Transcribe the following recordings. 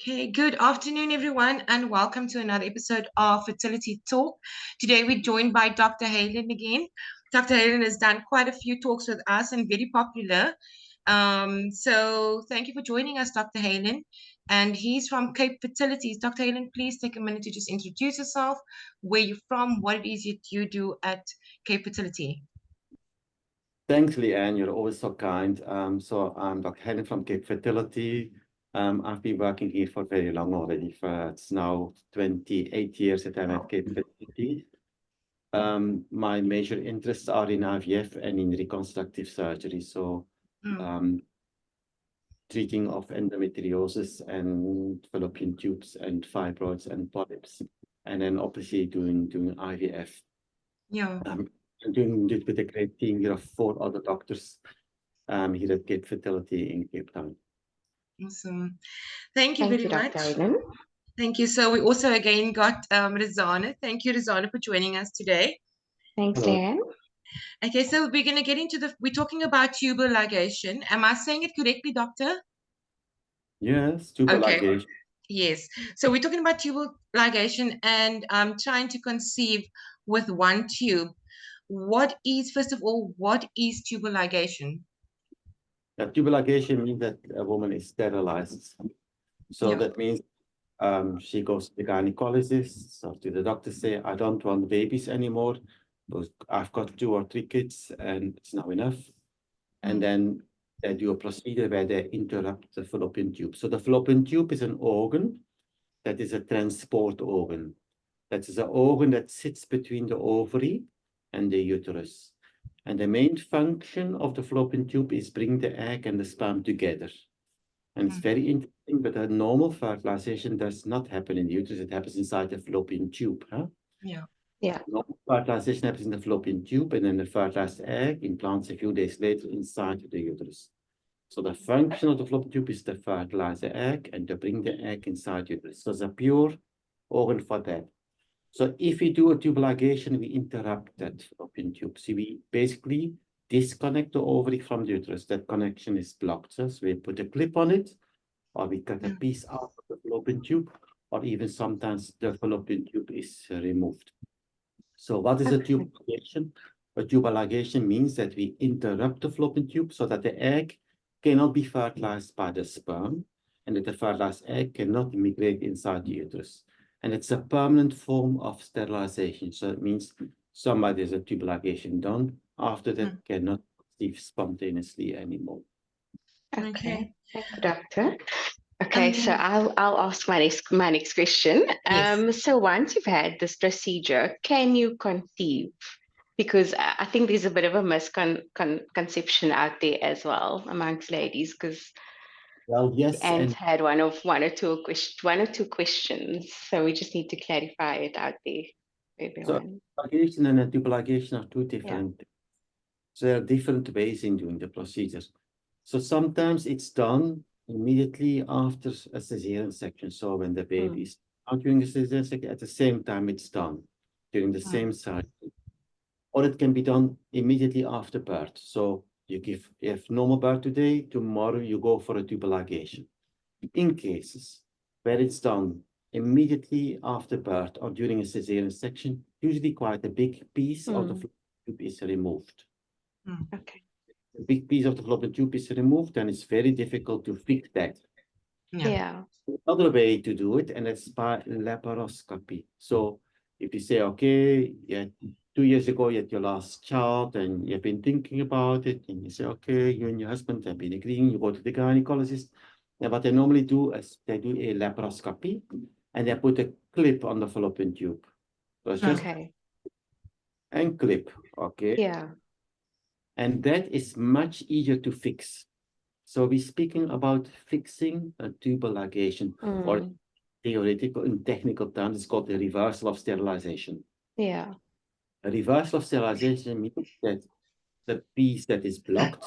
Okay, good afternoon, everyone, and welcome to another episode of Fertility Talk. Today, we're joined by Dr. Heylen again. Dr. Heylen has done quite a few talks with us and very popular. So, thank you for joining us, Dr. Heylen. And he's from Cape Fertility. Dr. Heylen, please take a minute to just introduce yourself, where you're from, what it is that you do at Cape Fertility. Thanks, Leanne. You're always so kind. So I'm Dr. Heylen from Cape Fertility. I've been working here for very long already. It's now 28 years that I'm at Cape Fertility. My major interests are in IVF and in reconstructive surgery. So treating of endometriosis and fallopian tubes and fibroids and polyps. And then obviously doing IVF. Yeah. I'm doing it with a great team here of 4 other doctors here at Cape Fertility in Cape Town. Awesome. Thank you very much. Dr. Heylen. Thank you. So we also again got Rizana. Thank you, Rizana, for joining us today. Thanks, Hello. Leanne. Okay, so we're going to get into we're talking about tubal ligation. Am I saying it correctly, doctor? Yes, tubal ligation. Yes. So we're talking about tubal ligation and trying to conceive with one tube. First of all, what is tubal ligation? Tubal ligation means that a woman is sterilized. So that means she goes to the gynecologist or to the doctor, say, I don't want babies anymore. I've got 2 or 3 kids and it's not enough. And then they do a procedure where they interrupt the fallopian tube. So the fallopian tube is an organ that is a transport organ. That is an organ that sits between the ovary and the uterus. And the main function of the fallopian tube is bring the egg and the sperm together. And it's very interesting, but a normal fertilization does not happen in the uterus. It happens inside the fallopian tube. Yeah. Normal fertilization happens in the fallopian tube, and then the fertilized egg implants a few days later inside the uterus. So the function of the fallopian tube is to fertilize the egg and to bring the egg inside the uterus. So it's a pure organ for that. So if we do a tubal ligation, we interrupt that fallopian tube. So we basically disconnect the ovary from the uterus. That connection is blocked. So we put a clip on it, or we cut a piece out of the fallopian tube, or even sometimes the fallopian tube is removed. So what is a tubal ligation? A tubal ligation means that we interrupt the fallopian tube so that the egg cannot be fertilized by the sperm, and that the fertilized egg cannot migrate inside the uterus. And it's a permanent form of sterilization. So it means somebody has a tubal ligation done. After that, cannot conceive spontaneously anymore. Okay. Thank you, doctor. Okay, so I'll ask my next question. Yes. So once you've had this procedure, can you conceive? Because I think there's a bit of a misconception out there as well amongst ladies, because yes, and had one or two questions, so we just need to clarify it out there for everyone. So ligation and a tubal ligation are 2 different. So there are different ways in doing the procedure. So sometimes it's done immediately after a cesarean section. So when the baby is out during the cesarean section, at the same time it's done during the same cycle. Or it can be done immediately after birth. So you have normal birth today, tomorrow you go for a tubal ligation. In cases where it's done immediately after birth or during a cesarean section, usually quite a big piece of the fallopian tube is removed. Okay. A big piece of the fallopian tube is removed, and it's very difficult to fix that. Yeah. Another way to do it, and it's by laparoscopy. So if you say, okay, 2 years ago you had your last child and you've been thinking about it, and you say, okay, you and your husband have been agreeing, you go to the gynecologist. And what they normally do is they do a laparoscopy and they put a clip on the fallopian tube. So it's just and clip, okay? Yeah. And that is much easier to fix. So we're speaking about fixing a tubal ligation, or theoretical and technical terms, it's called the reversal of sterilization. Yeah. A reversal of sterilization means that the piece that is blocked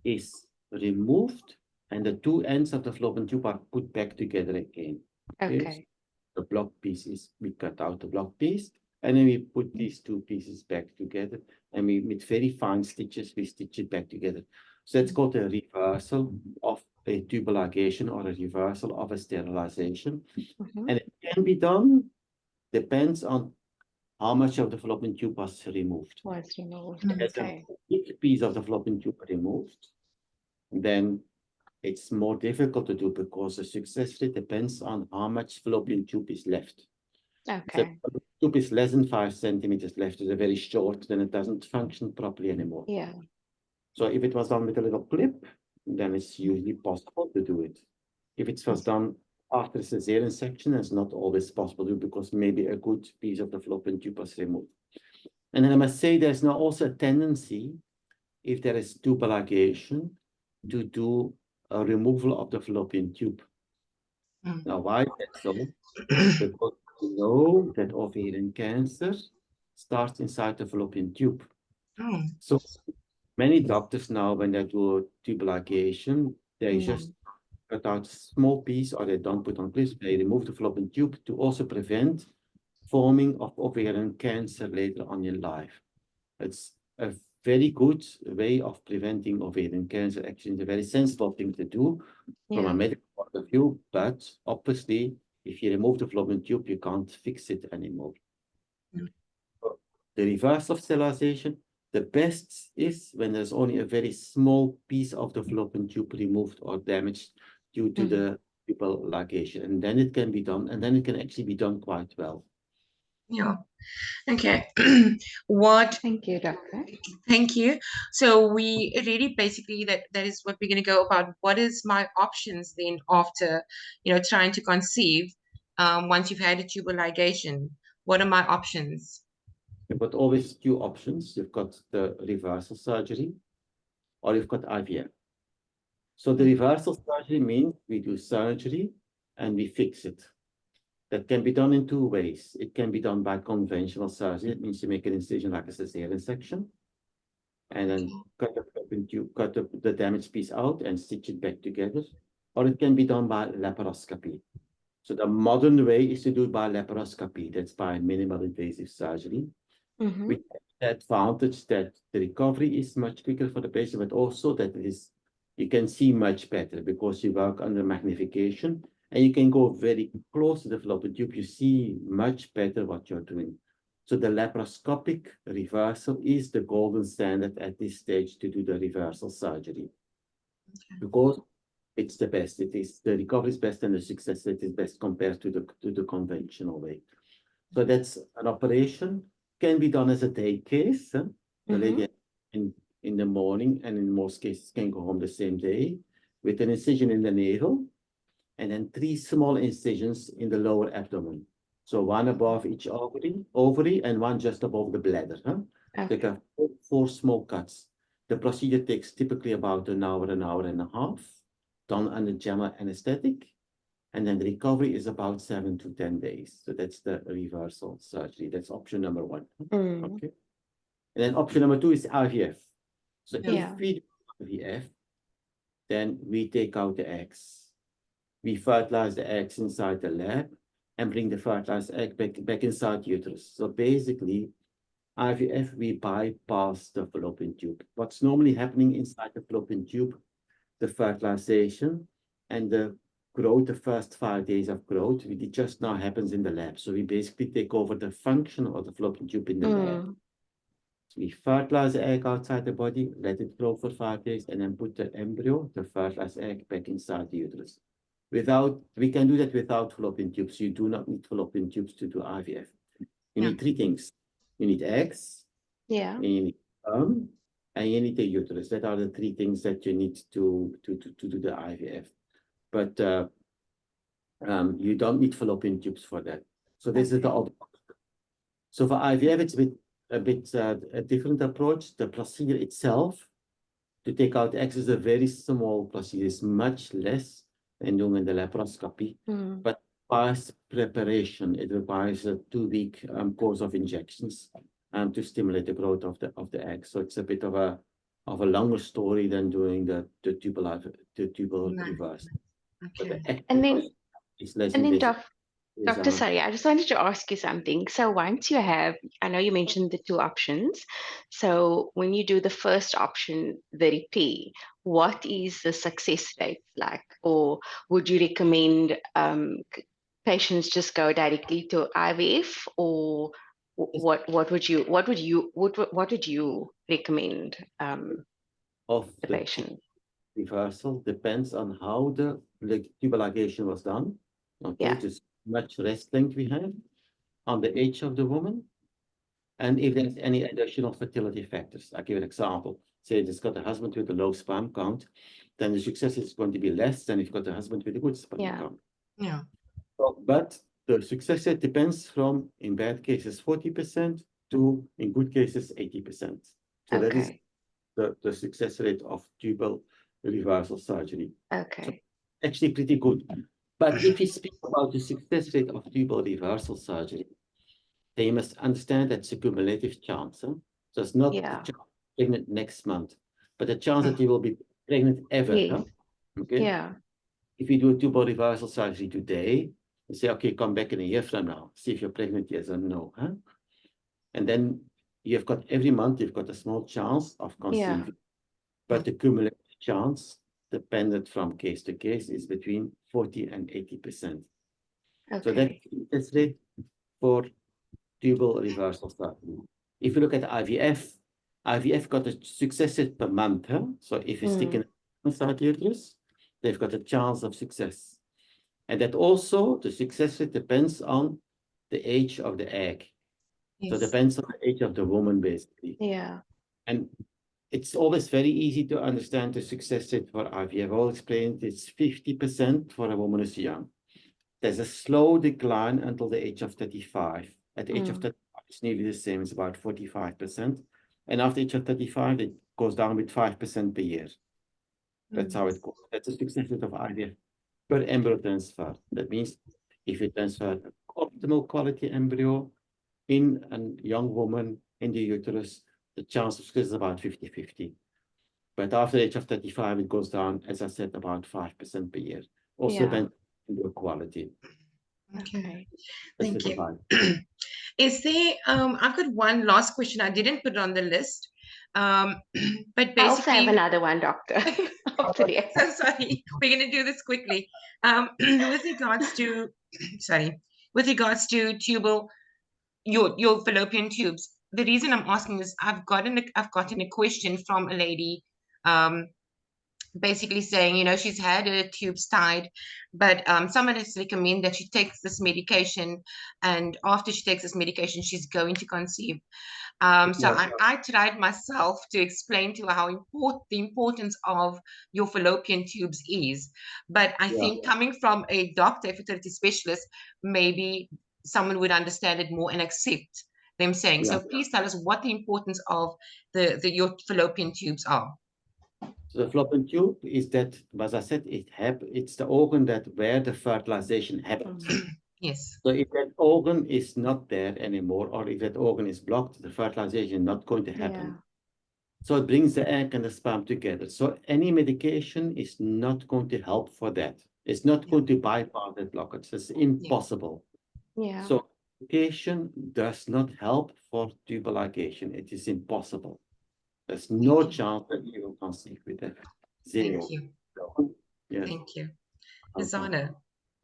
is removed and the 2 ends of the fallopian tube are put back together again. Okay. The blocked piece we cut out the blocked piece, and then we put these 2 pieces back together, and we, with very fine stitches, we stitch it back together. So that's called a reversal of a tubal ligation or a reversal of a sterilization. Mhm. And it can be done, depends on how much of the fallopian tube was removed. Was removed. Mm. As a Okay. big piece of the fallopian tube removed, then it's more difficult to do because the success rate depends on how much fallopian tube is left. If Okay. the tube is less than 5 centimeters left, it's very short, then it doesn't function properly anymore. Yeah. So if it was done with a little clip, then it's usually possible to do it. If it was done after cesarean section, it's not always possible to do because maybe a good piece of the fallopian tube was removed. And then I must say there's now also a tendency, if there is tubal ligation, to do a removal of the fallopian tube. Mm. Now, why is that so? Because we know that ovarian cancer starts inside the fallopian tube. Oh. So many doctors now, when they do tubal ligation, they Mm. just cut out a small piece or they don't put on clips, they remove the fallopian tube to also prevent forming of ovarian cancer later on in life. It's a very good way of preventing ovarian cancer. Actually, it's a very sensible thing to do from a Yeah. medical point of view, but obviously, if you remove the fallopian tube, you can't fix it anymore. Mm. The reverse of sterilization, the best is when there's only a very small piece of the fallopian tube removed or damaged due to the tubal ligation. And then it can be done, and then it can actually be done quite well. Yeah. Okay. What? Thank you, doctor. Thank you. So we really basically that is what we're going to go about. What is my options then after, trying to conceive, once you've had a tubal ligation? What are my options? You've got always two options. You've got the reversal surgery or you've got IVF. So the reversal surgery means we do surgery and we fix it. That can be done in two ways. It can be done by conventional surgery. It means you make an incision like a cesarean section and then cut the damaged piece out and stitch it back together. Or it can be done by laparoscopy. So the modern way is to do it by laparoscopy. That's by minimal invasive surgery. Mhm. With the advantage that the recovery is much quicker for the patient, but also that you can see much better because you work under magnification and you can go very close to the fallopian tube. You see much better what you're doing. So the laparoscopic reversal is the golden standard at this stage to do the reversal surgery. Because it's the best. The recovery is best and the success rate is best compared to the conventional way. So that's an operation. Can be done as a day case. The lady in the morning, and in most cases can go home the same day with an incision in the navel, and then 3 small incisions in the lower abdomen. So one above each ovary, and one just above the bladder. Okay. Take a 4 small cuts. The procedure takes typically about an hour and a half, done under general anesthetic. And then the recovery is about 7 to 10 days. So that's the reversal surgery. That's option number 1. Okay. And then option number 2 is IVF. So if we do IVF, then we take out the eggs. We fertilize the eggs inside the lab and bring the fertilized egg back inside the uterus. So basically, IVF, we bypass the fallopian tube. What's normally happening inside the fallopian tube, the fertilization and the growth, the first 5 days of growth, it just now happens in the lab. So we basically take over the function of the fallopian tube in the lab. So we fertilize the egg outside the body, let it grow for 5 days, and then put the embryo, the fertilized egg, back inside the uterus. We can do that without fallopian tubes. You do not need fallopian tubes to do IVF. You need 3 things. You need eggs, Yeah. and you need sperm, and you need the uterus. That are the 3 things that you need to do the IVF. But you don't need fallopian tubes for that. So this is the other. So for IVF, it's a bit different approach. The procedure itself to take out eggs is a very small procedure. It's much less than doing the laparoscopy, but requires preparation. It requires a 2-week course of injections to stimulate the growth of the egg. So it's a bit of a longer story than doing the tubal reverse. Okay. And then Doctor, Is, sorry, I just wanted to ask you something. So once you have, I know you mentioned the 2 options. So when you do the first option, the repair, what is the success rate like? Or would you recommend patients just go directly to IVF, or what would you recommend Of the the patient? reversal depends on how the tubal ligation was done. Okay, Yeah. just much rest length we have, on the age of the woman, and if there's any additional fertility factors. I'll give an example. Say it's got a husband with a low sperm count, then the success is going to be less than if you've got a husband with a good sperm count. Yeah. So, but the success rate depends from, in bad cases, 40% to, in good cases, 80%. So that is the success rate of tubal reversal surgery. Okay. So actually pretty good. But if you speak about the success rate of tubal reversal surgery, then you must understand that's a cumulative chance. Huh? So it's not the chance pregnant next month, but the chance that you will be pregnant ever. Yes. Huh? Okay. Yeah. If you do a tubal reversal surgery today, you say, okay, come back in a year from now, see if you're pregnant, yes or no. Huh? And then you've got every month, you've got a small chance of conceiving, but the cumulative chance, dependent from case to case, is between 40 and 80%. Okay. So that's rate for tubal reversal surgery. If you look at IVF got a success rate per month. Huh? So if you stick in inside the uterus, they've got a chance of success. And that also, the success rate depends on the age of the egg. Yes. So it depends on the age of the woman, basically. Yeah. And it's always very easy to understand the success rate for IVF. I'll explain it's 50% for a woman who's young. There's a slow decline until the age of 35. At the age of 35, it's nearly the same, it's about 45%. And after the age of 35, it goes down with 5% per year. That's how it goes. That's the success rate of IVF per embryo transfer. That means if you transfer an optimal quality embryo in a young woman in the uterus, the chance of success is about 50-50. But after the age of 35, it goes down, as I said, about 5% per year. Also depends on the quality. Okay. That's Thank you. fine. Is there, I've got one last question. I didn't put it on the list. But basically, I also have another one, doctor. So sorry, we're going to do this quickly. With regards to, with regards to tubal, your fallopian tubes. The reason I'm asking is I've gotten a question from a lady, basically saying, you know, she's had her tubes tied, but someone has recommended that she takes this medication, and after she takes this medication, she's going to conceive. So I tried myself to explain to her how the importance of your fallopian tubes is. But I think coming from a doctor, a fertility specialist, maybe someone would understand it more and accept them saying. So please tell us what the importance of your fallopian tubes are. So the fallopian tube is that, as I said, it's the organ where the fertilization happens. Yes. So if that organ is not there anymore, or if that organ is blocked, the fertilization is not going to happen. So it brings the egg and the sperm together. So any medication is not going to help for that. It's not going to bypass that blockage. It's impossible. So medication does not help for tubal ligation. It is impossible. There's no chance that you will conceive with that. Zero. Thank you. Yes. Thank you. Okay. Zana,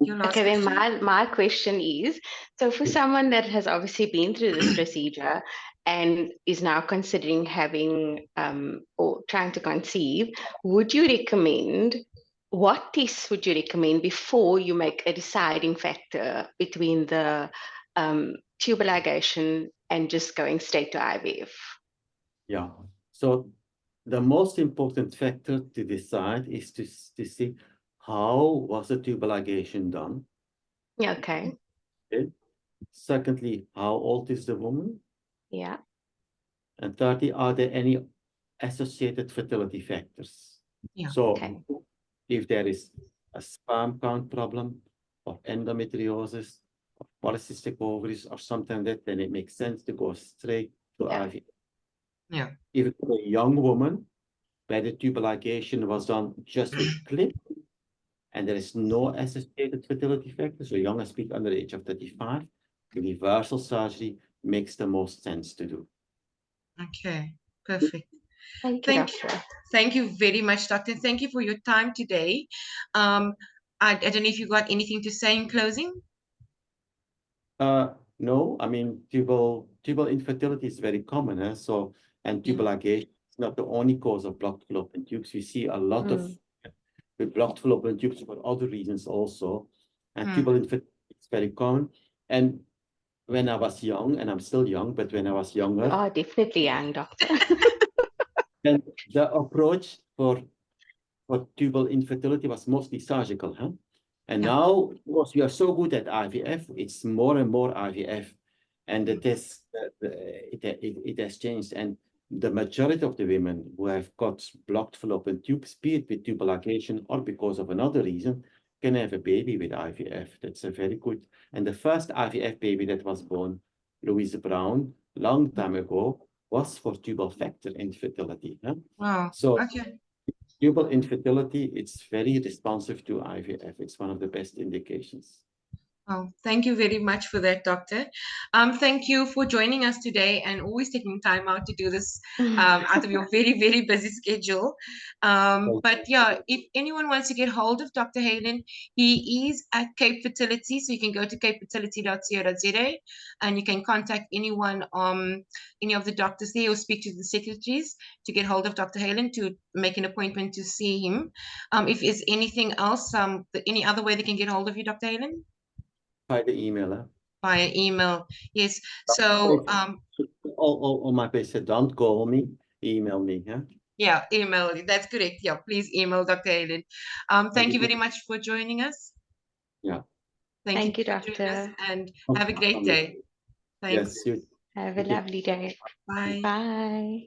your last Okay, then question? my question is, so for someone that has obviously been through this procedure and is now considering having or trying to conceive, what tests would you recommend before you make a deciding factor between the tubal ligation and just going straight to IVF? Yeah. So the most important factor to decide is to see how was the tubal ligation done. Okay. Secondly, how old is the woman? Yeah. And thirdly, are there any associated fertility factors? So if there is a sperm count problem or endometriosis or polycystic ovaries or something like that, then it makes sense to go straight to IVF. Yeah. If it's a young woman where the tubal ligation was done just with clip and there is no associated fertility factors, so young, I speak under the age of 35, reversal surgery makes the most sense to do. Okay, perfect. Thank you, doctor. Thank you very much, doctor. Thank you for your time today. I don't know if you got anything to say in closing. No, I mean, tubal infertility is very common, so, and tubal ligation is not the only cause of blocked fallopian tubes. We see a lot of with blocked fallopian tubes for other reasons also, and tubal infertility is very common. And when I was young, and I'm still young, but when I was younger, oh, definitely young, doctor. and the approach for tubal infertility was mostly surgical, And now, because we are so good at IVF, it's more and more IVF, and it has changed. And the majority of the women who have got blocked fallopian tubes, be it with tubal ligation or because of another reason, can have a baby with IVF. That's a very good. And the first IVF baby that was born, Louise Brown, long time ago, was for tubal factor infertility. Wow. So. Okay. Tubal infertility, it's very responsive to IVF. It's one of the best indications. Oh, thank you very much for that, doctor. Thank you for joining us today and always taking time out to do this out of your very, very busy schedule. But yeah, if anyone wants to get hold of Dr. Heylen, he is at Cape Fertility. So you can go to capefertility.co.za and you can contact anyone, any of the doctors there, or speak to the secretaries to get hold of Dr. Heylen to make an appointment to see him. If there's anything else, any other way they can get hold of you, Dr. Heylen? By the email. Via email, yes. So all my patients, don't call me, email me. Yeah, email. That's correct. Yeah, please email Dr. Heylen. Thank you very much for joining us. Yeah. Thank you, doctor. And have a great day. Thanks. Yes. Have a lovely day. Bye. Bye.